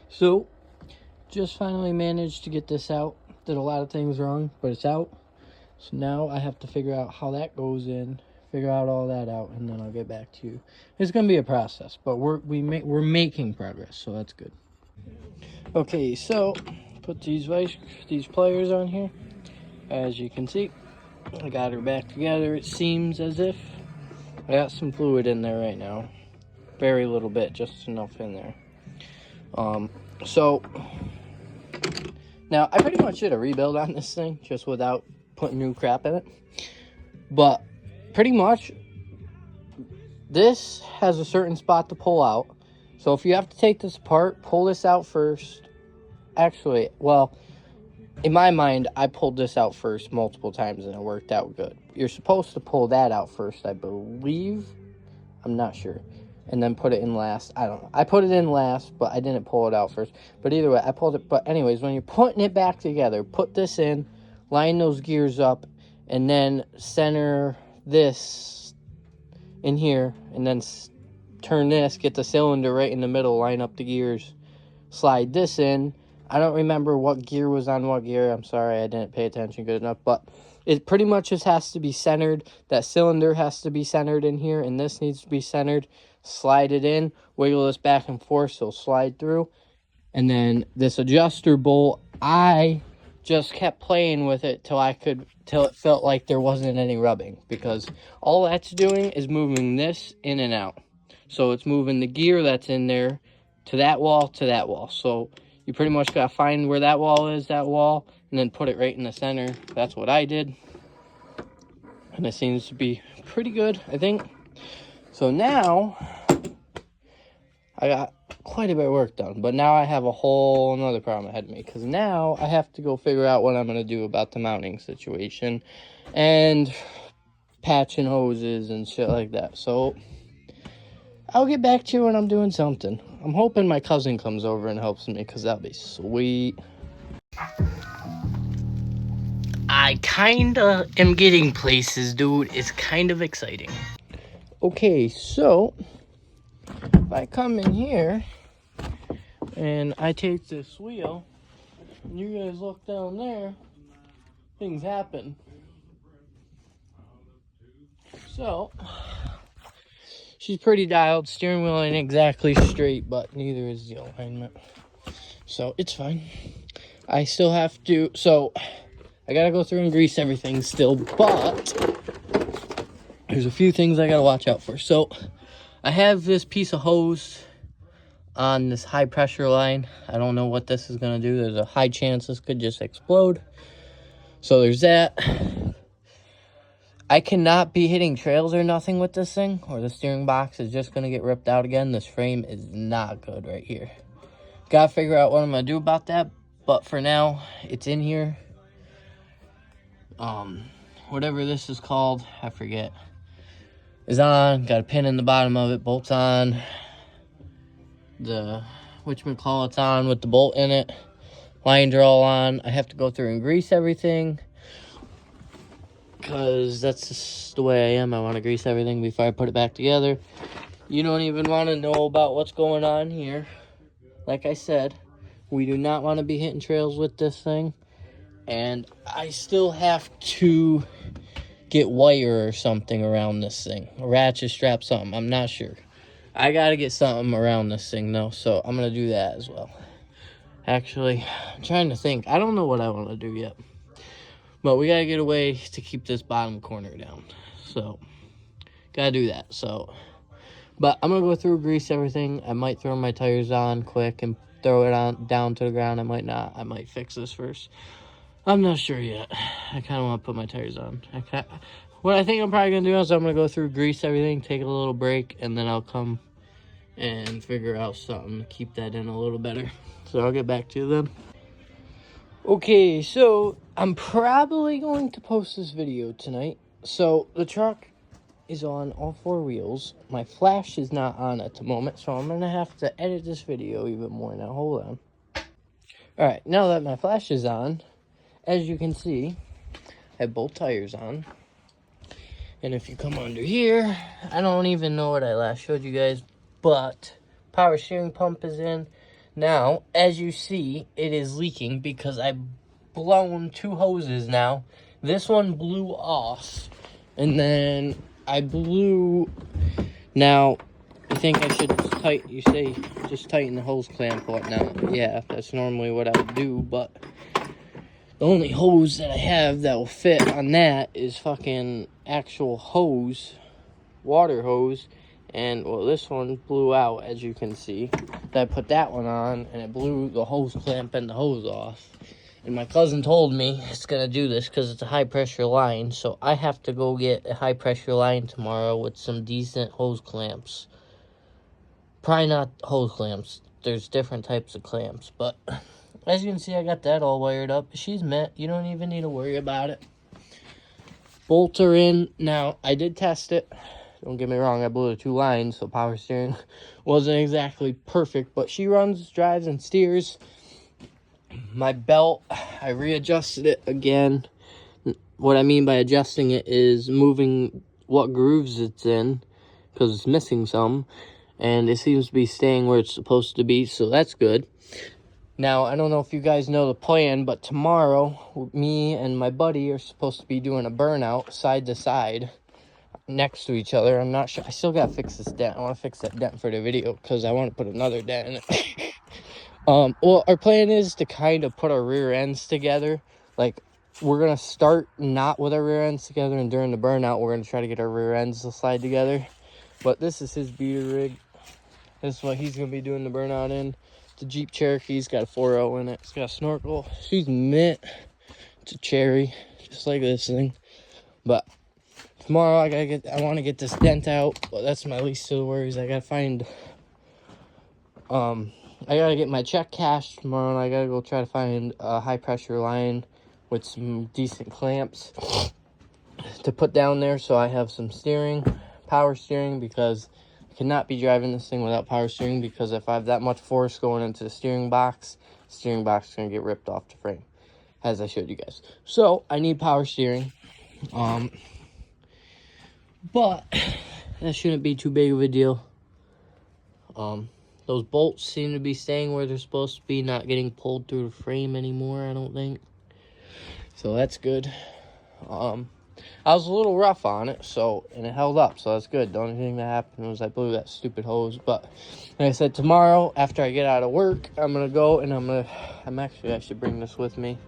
So, just finally managed to get this out. Did a lot of things wrong, but it's out. So now I have to figure out how that goes in, figure out all that out, and then I'll get back to you. It's gonna be a process, but we're making progress, so that's good. Okay, so put these pliers on here. As you can see, I got her back together. It seems as if I got some fluid in there right now. Very little bit, just enough in there. So now I pretty much did a rebuild on this thing just without putting new crap in it. But pretty much this has a certain spot to pull out. So if you have to take this apart, pull this out first. Actually, well, in my mind, I pulled this out first multiple times and it worked out good. You're supposed to pull that out first, I believe. I'm not sure. And then put it in last. I don't know. I put it in last, but I didn't pull it out first. But either way, I pulled it. But anyways, when you're putting it back together, put this in, line those gears up, and then center this in here, and then turn this, get the cylinder right in the middle, line up the gears, slide this in. I don't remember what gear was on what gear. I'm sorry, I didn't pay attention good enough, but it pretty much just has to be centered. That cylinder has to be centered in here, and this needs to be centered. Slide it in, wiggle this back and forth so it'll slide through. And then this adjuster bolt, I just kept playing with it till it felt like there wasn't any rubbing, because all that's doing is moving this in and out. So it's moving the gear that's in there to that wall, to that wall. So you pretty much gotta find where that wall is, and then put it right in the center. That's what I did. And it seems to be pretty good, I think. So now, I got quite a bit of work done. But now I have a whole another problem ahead of me. Because now I have to go figure out what I'm going to do about the mounting situation. And patching hoses and shit like that. So, I'll get back to you when I'm doing something. I'm hoping my cousin comes over and helps me, because that'll be sweet. I kinda am getting places, dude. It's kind of exciting. Okay, so if I come in here and I take this wheel and you guys look down there, things happen. So she's pretty dialed. Steering wheel ain't exactly straight, but neither is the alignment. So it's fine. I still have to, so I gotta go through and grease everything still, but there's a few things I gotta watch out for. So I have this piece of hose on this high pressure line. I don't know what this is gonna do. There's a high chance this could just explode. So there's that. I cannot be hitting trails or nothing with this thing, or the steering box is just gonna get ripped out again. This frame is not good right here. Gotta figure out what I'm gonna do about that, but for now, it's in here. Whatever this is called, I forget, is on. Got a pin in the bottom of it, bolts on. The whatchamacallit's on with the bolt in it. Lines are all on. I have to go through and grease everything, because that's just the way I am. I want to grease everything before I put it back together. You don't even want to know about what's going on here. Like I said, we do not want to be hitting trails with this thing. And I still have to get wire or something around this thing. A ratchet strap, something. I'm not sure. I got to get something around this thing, though. So I'm going to do that as well. Actually, I'm trying to think. I don't know what I want to do yet. But we got to get a way to keep this bottom corner down. So, got to do that. So, but I'm going to go through, grease everything. I might throw my tires on quick and throw it on down to the ground. I might not. I might fix this first. I'm not sure yet. I kind of want to put my tires on. What I think I'm probably going to do is I'm going to go through, grease everything, take a little break, and then I'll come and figure out something to keep that in a little better. So I'll get back to you then. Okay, so I'm probably going to post this video tonight. So the truck is on all four wheels. My flash is not on at the moment, so I'm going to have to edit this video even more now. Hold on. All right, now that my flash is on, as you can see, I have both tires on. And if you come under here, I don't even know what I last showed you guys, but power steering pump is in. Now, as you see, it is leaking because I've blown 2 hoses now. This one blew off, and then I blew... Now, you think I should tighten... You say just tighten the hose clamp up now. Yeah, that's normally what I would do, but the only hose that I have that will fit on that is fucking actual hose, water hose. And, well, this one blew out, as you can see. I put that one on, and it blew the hose clamp and the hose off. And my cousin told me it's going to do this because it's a high-pressure line. So I have to go get a high-pressure line tomorrow with some decent hose clamps. Probably not hose clamps. There's different types of clamps. But as you can see, I got that all wired up. She's met. You don't even need to worry about it. Bolts are in. Now, I did test it. Don't get me wrong, I blew the 2 lines, so power steering wasn't exactly perfect, but she runs, drives, and steers. My belt, I readjusted it again. What I mean by adjusting it is moving what grooves it's in, because it's missing some, and it seems to be staying where it's supposed to be, so that's good. Now, I don't know if you guys know the plan, but tomorrow, me and my buddy are supposed to be doing a burnout side to side next to each other. I'm not sure. I still gotta fix this dent. I want to fix that dent for the video because I want to put another dent in it. Well, our plan is to kind of put our rear ends together. Like, we're gonna start not with our rear ends together, and during the burnout, we're gonna try to get our rear ends to slide together. But this is his beater rig. This is what he's gonna be doing the burnout in. It's a Jeep Cherokee. It's got a 4.0 in it. It's got a snorkel. She's mint. It's a cherry, just like this thing. But tomorrow, I want to get this dent out, but that's my least of the worries. I gotta find, I gotta get my check cashed tomorrow, and I gotta go try to find a high pressure line with some decent clamps to put down there, so I have some steering, power steering, because I cannot be driving this thing without power steering, because if I have that much force going into the steering box is gonna get ripped off the frame, as I showed you guys. So I need power steering. But that shouldn't be too big of a deal. Those bolts seem to be staying where they're supposed to be, not getting pulled through the frame anymore, I don't think. So that's good. I was a little rough on it, and it held up, so that's good. The only thing that happened was I blew that stupid hose. But like I said, tomorrow, after I get out of work, I'm gonna go and I should bring this with me.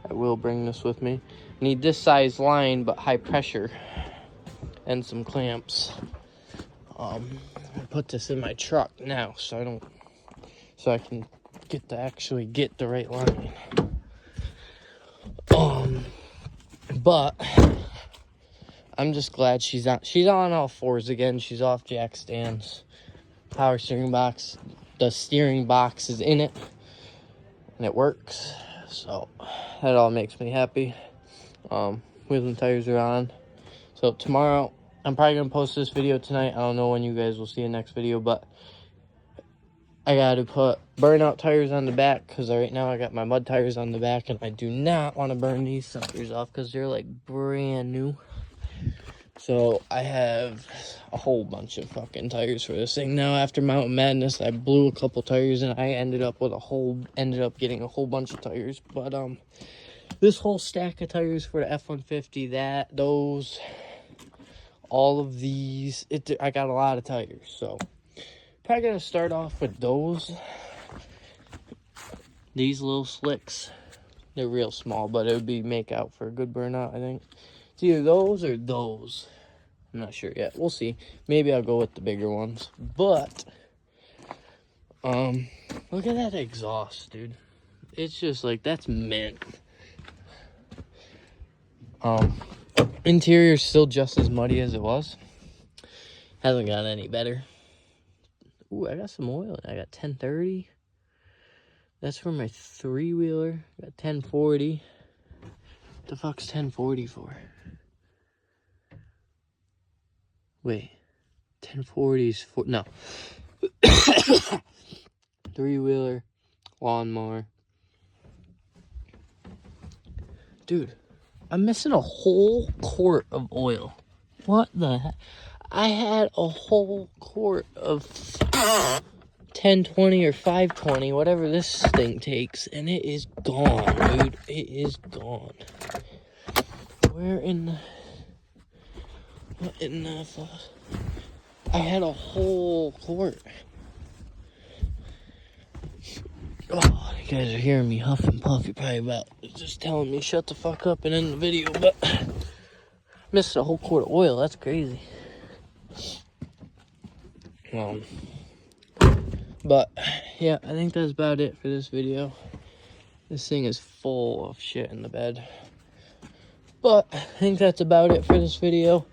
I will bring this with me. I need this size line, but high pressure, and some clamps. I put this in my truck now, so I can actually get the right line. But I'm just glad she's on all fours again. She's off jack stands. Power steering box. The steering box is in it, and it works. So that all makes me happy. Wheels and tires are on. So tomorrow, I'm probably going to post this video tonight. I don't know when you guys will see the next video, but I got to put burnout tires on the back, because right now I got my mud tires on the back, and I do not want to burn these suckers off because they're like brand new. So I have a whole bunch of fucking tires for this thing. Now, after Mountain Madness, I blew a couple tires, and I ended up getting a whole bunch of tires. But this whole stack of tires for the F-150, those, all of these, I got a lot of tires. So probably gonna start off with those. These little slicks, they're real small, but it would make out for a good burnout, I think. It's either those or those. I'm not sure yet. We'll see. Maybe I'll go with the bigger ones. But look at that exhaust, dude. It's just like, that's mint. Interior's still just as muddy as it was. Hasn't gotten any better. Ooh, I got some oil. I got 1030. That's for my 3-wheeler. Got 1040. What the fuck's 1040 for? Wait. 1040's for... No. 3-wheeler. Lawnmower. Dude, I'm missing a whole quart of oil. What the heck? I had a whole quart of 1020 or 520, whatever this thing takes, and it is gone, dude. It is gone. Where in the... What in the fuck? I had a whole quart. Oh, you guys are hearing me huff and puff. You're probably about just telling me shut the fuck up and end the video, but missed a whole quart of oil. That's crazy. But yeah, I think that's about it for this video. This thing is full of shit in the bed. But I think that's about it for this video.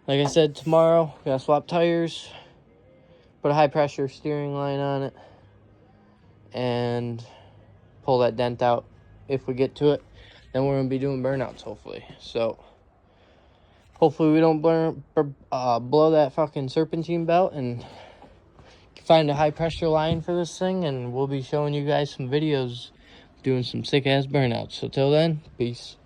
Like I said, tomorrow, gotta swap tires, put a high pressure steering line on it, and pull that dent out if we get to it. Then we're gonna be doing burnouts, hopefully. So hopefully we don't blow that fucking serpentine belt, and find a high pressure line for this thing, and we'll be showing you guys some videos doing some sick ass burnouts. So till then, peace.